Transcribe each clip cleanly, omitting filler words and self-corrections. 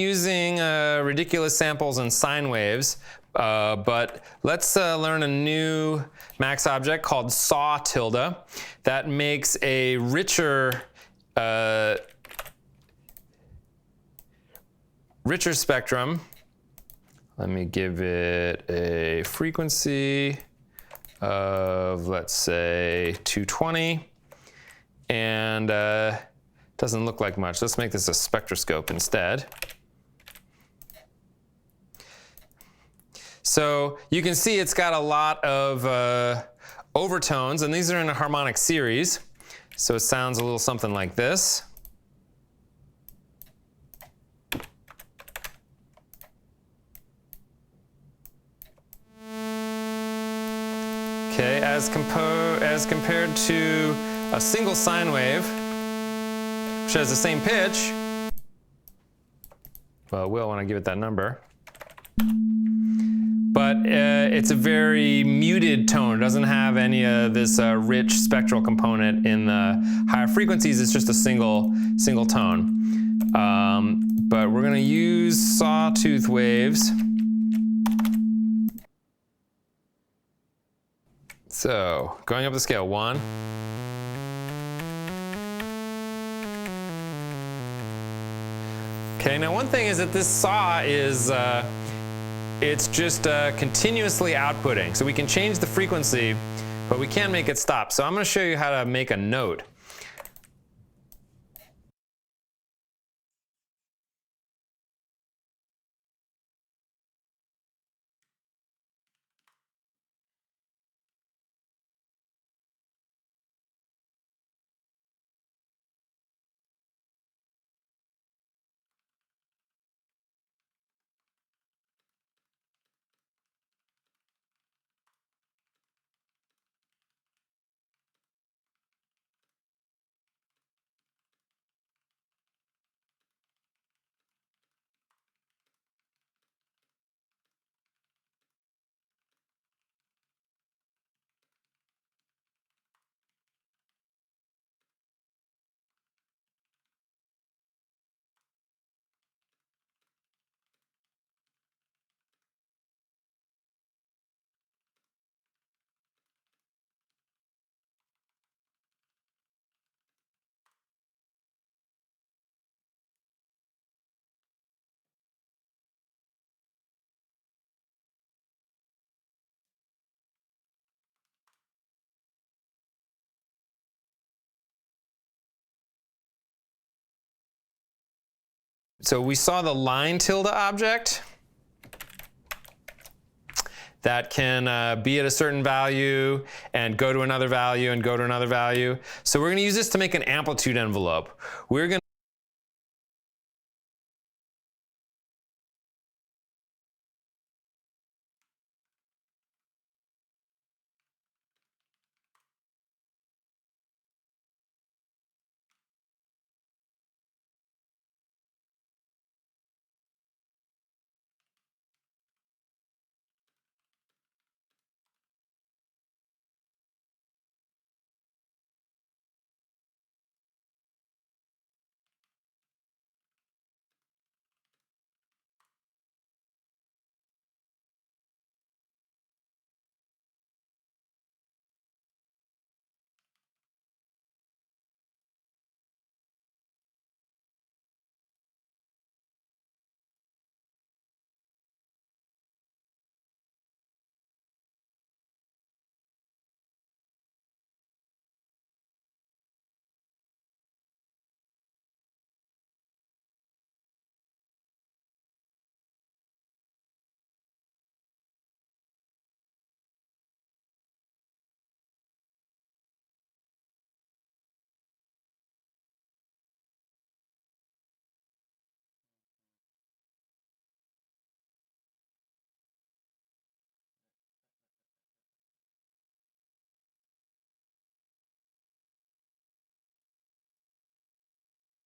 Using ridiculous samples and sine waves, but let's learn a new max object called saw tilde that makes a richer spectrum. Let me give it a frequency of, let's say, 220, and doesn't look like much. Let's make this a spectroscope instead. So you can see it's got a lot of overtones, and these are in a harmonic series. So it sounds a little something like this. Okay, as compared to a single sine wave, which has the same pitch. Well, it will when I give it that number. But it's a very muted tone. It doesn't have any of this rich spectral component in the higher frequencies. It's just a single tone. But we're going to use sawtooth waves. So going up the scale, 1. Okay, now one thing is that this saw is it's just continuously outputting. So we can change the frequency, but we can't make it stop. So I'm going to show you how to make a note. So we saw the line tilde object that can be at a certain value and go to another value and go to another value. So we're going to use this to make an amplitude envelope. We're going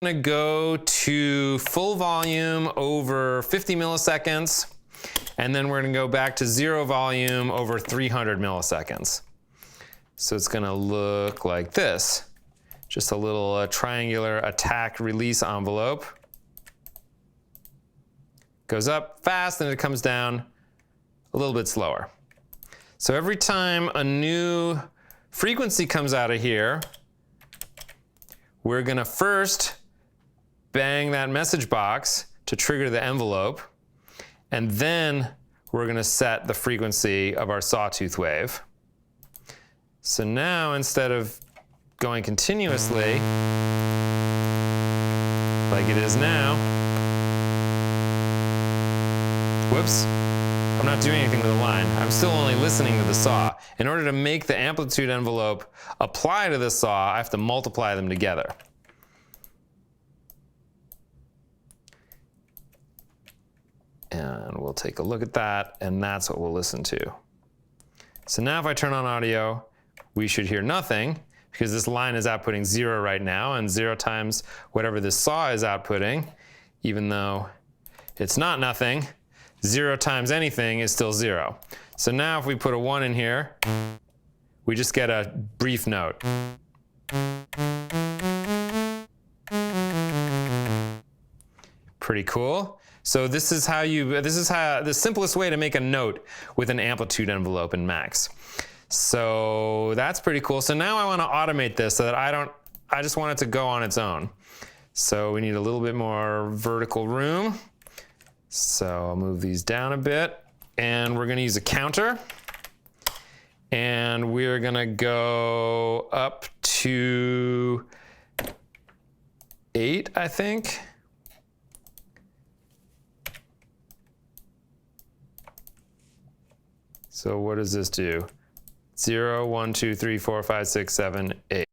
to go to full volume over 50 milliseconds, and then we're going to go back to 0 volume over 300 milliseconds. So it's going to look like this. Just a little triangular attack release envelope. goes up fast and it comes down a little bit slower. So every time a new frequency comes out of here, we're gonna first bang that message box to trigger the envelope, and then we're gonna set the frequency of our sawtooth wave. So now instead of going continuously, like it is now, whoops, I'm not doing anything with the line. I'm still only listening to the saw. In order to make the amplitude envelope apply to the saw, I have to multiply them together. And we'll take a look at that, and that's what we'll listen to. So now if I turn on audio, we should hear nothing, because this line is outputting 0 right now, and 0 times whatever this saw is outputting, even though it's not nothing, 0 times anything is still 0. So now if we put a 1 in here, we just get a brief note. Pretty cool. So this is the simplest way to make a note with an amplitude envelope in Max. So that's pretty cool. So now I want to automate this so that I just want it to go on its own. So we need a little bit more vertical room. So I'll move these down a bit, and we're going to use a counter, and we're going to go up to 8, I think. So what does this do? 0, 1, 2, 3, 4, 5, 6, 7, 8.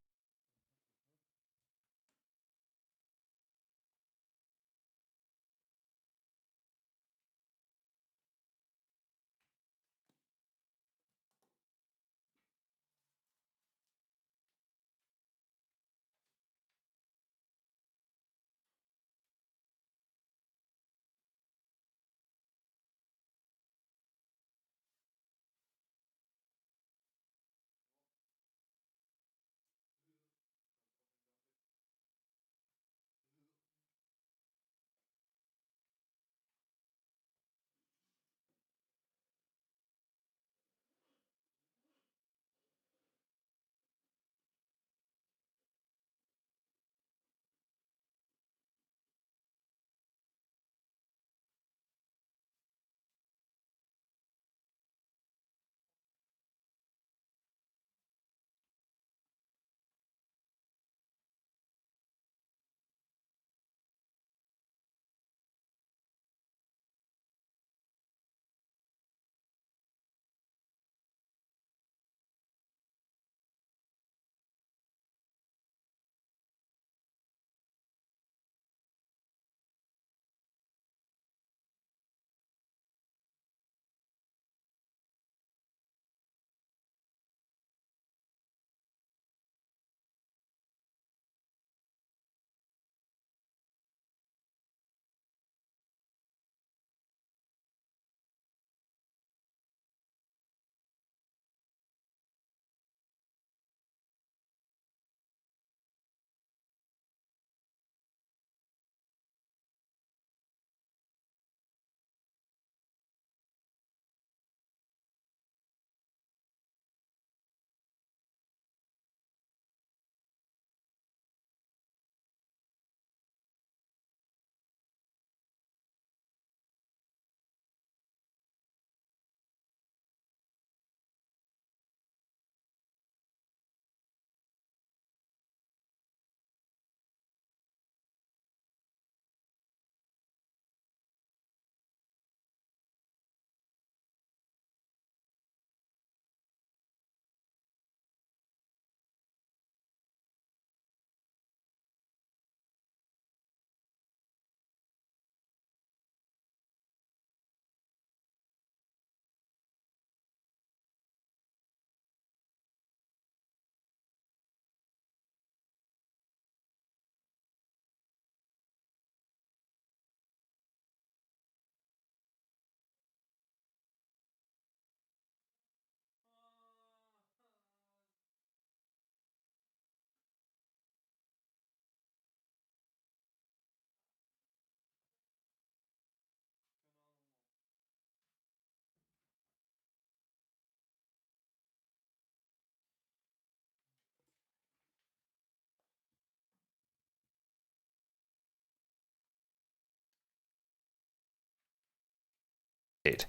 8.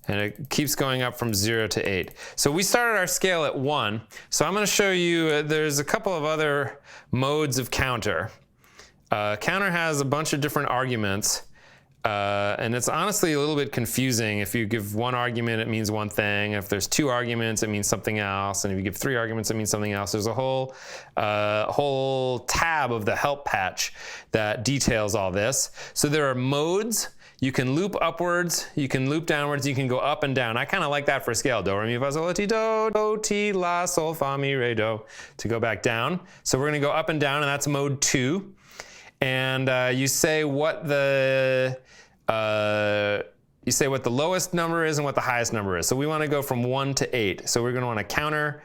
And it keeps going up from 0 to 8. So we started our scale at 1. So I'm going to show you, there's a couple of other modes of counter. Counter has a bunch of different arguments. And it's honestly a little bit confusing. If you give one argument, it means one thing. If there's 2 arguments, it means something else. And if you give 3 arguments, it means something else. There's a whole tab of the help patch that details all this. So there are modes. You can loop upwards, you can loop downwards, you can go up and down. I kind of like that for scale. Do, re, mi, fa, sol, la, ti, do, ti, la, sol, fa, mi, re, do, to go back down. So we're going to go up and down, and that's mode 2. And you say what the lowest number is and what the highest number is. So we want to go from 1 to 8. So we're going to want to counter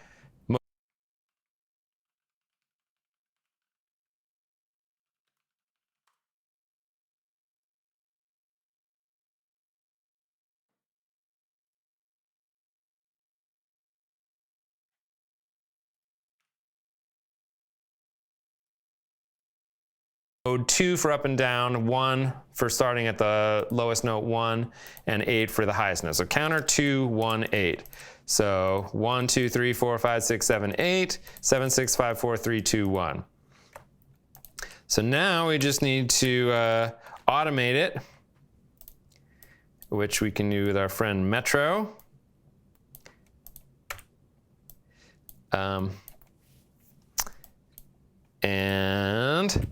mode 2 for up and down, 1 for starting at the lowest note, 1, and 8 for the highest note. So counter 2, 1, 8. So 1, 2, 3, 4, 5, 6, 7, 8, 7, 6, 5, 4, 3, 2, 1. So now we just need to automate it, which we can do with our friend Metro. And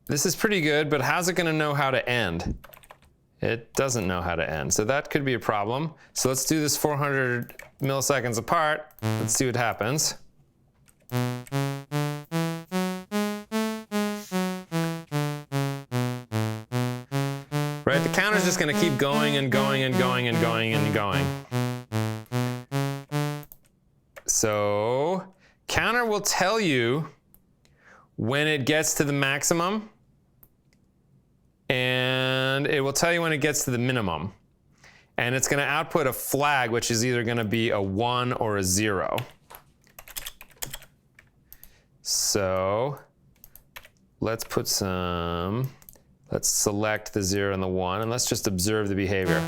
this is pretty good, but how's it going to know how to end? It doesn't know how to end, so that could be a problem. So let's do this 400 milliseconds apart. Let's see what happens. Right, the counter's just going to keep going and going and going and going and going. So counter will tell you when it gets to the maximum, and it will tell you when it gets to the minimum. And it's going to output a flag, which is either going to be a 1 or a 0. So let's select the 0 and the 1, and let's just observe the behavior.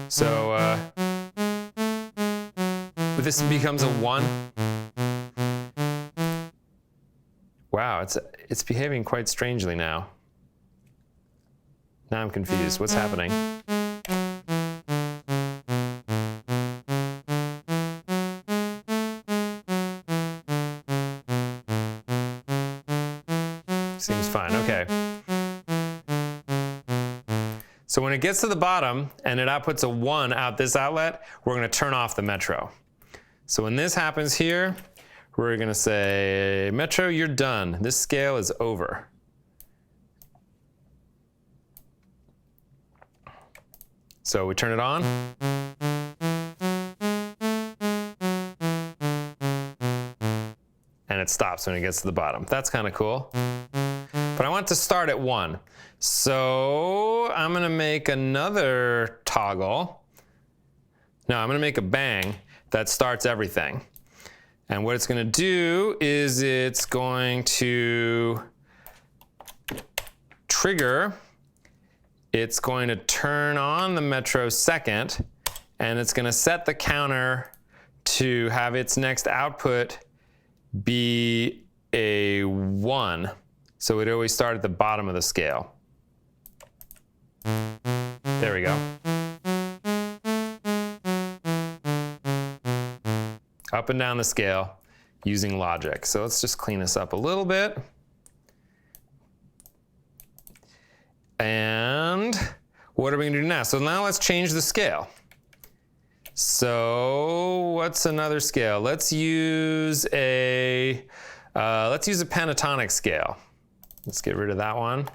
So this becomes a 1. Wow, it's behaving quite strangely now. Now I'm confused. What's happening? Seems fine. Okay. So when it gets to the bottom and it outputs a 1 out this outlet, we're going to turn off the Metro. So when this happens here, we're going to say, Metro, you're done. This scale is over. So we turn it on. And it stops when it gets to the bottom. That's kind of cool. But I want to start at 1. So I'm going to make another toggle. No, I'm going to make a bang that starts everything. And what it's going to do is it's going to trigger. It's going to turn on the Metro second, and it's going to set the counter to have its next output be a 1. So it always start at the bottom of the scale. There we go. Up and down the scale using logic. So let's just clean this up a little bit. And what are we going to do now? So now let's change the scale. So what's another scale? Let's use a pentatonic scale. Let's get rid of that one.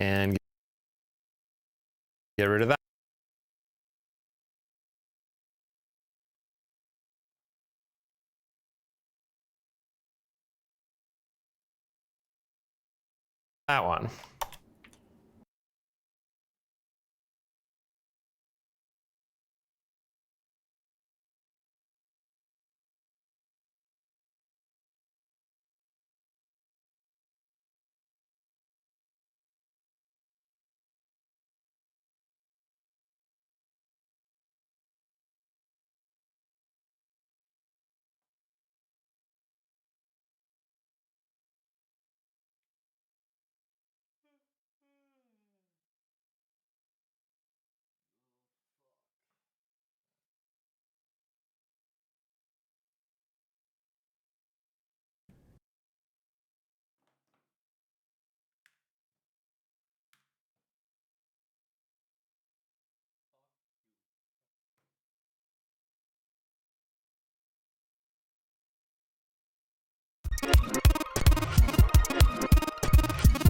And get rid of that. That one.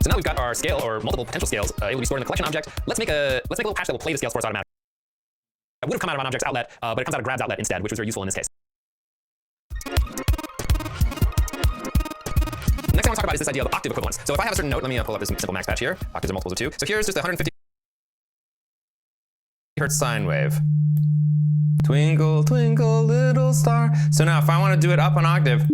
So now we've got our scale or multiple potential scales able to be stored in the collection object. Let's make a little patch that will play the scales for us automatically. It would have come out of an object's outlet, but it comes out of Grab's outlet instead, which was very useful in this case. Next thing I want to talk about is this idea of octave equivalence. So if I have a certain note, let me pull up this simple max patch here. Octaves are multiples of 2. So here's just a 150 hertz sine wave. Twinkle, twinkle, little star. So now if I want to do it up an octave,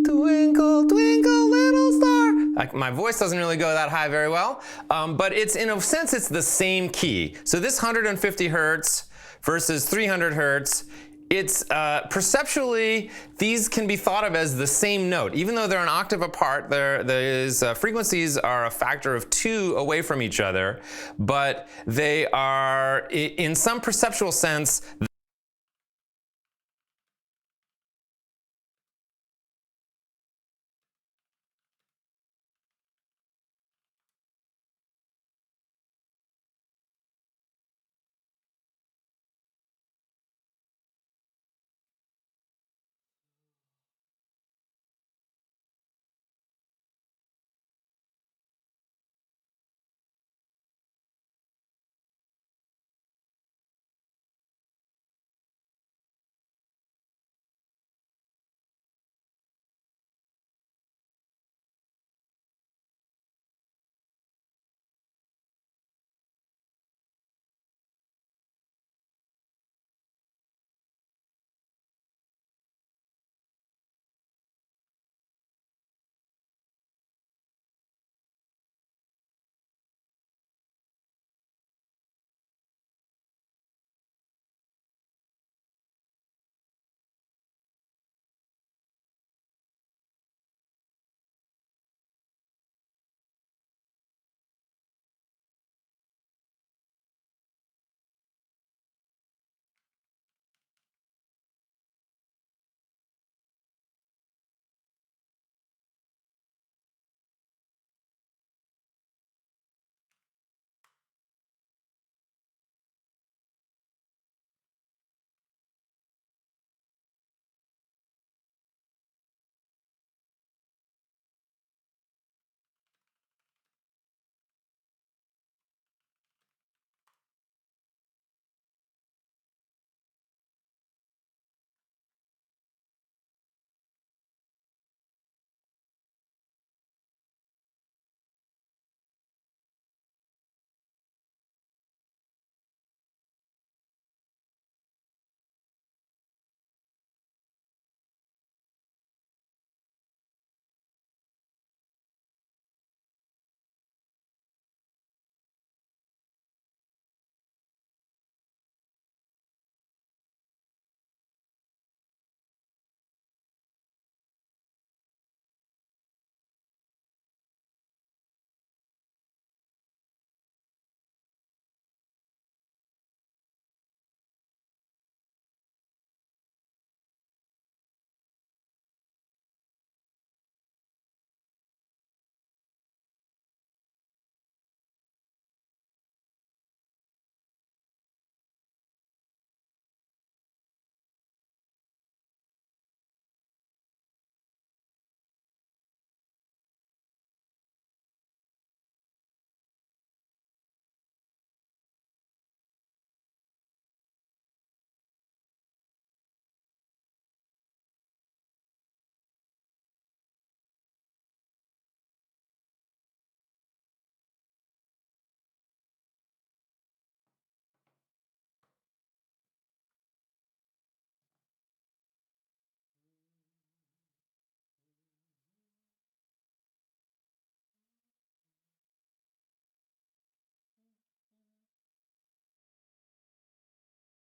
twinkle, twinkle, little star. My voice doesn't really go that high very well, but it's in a sense, it's the same key. So this 150 hertz versus 300 hertz, it's perceptually, these can be thought of as the same note. Even though they're an octave apart, these frequencies are a factor of 2 away from each other, but they are, in some perceptual sense,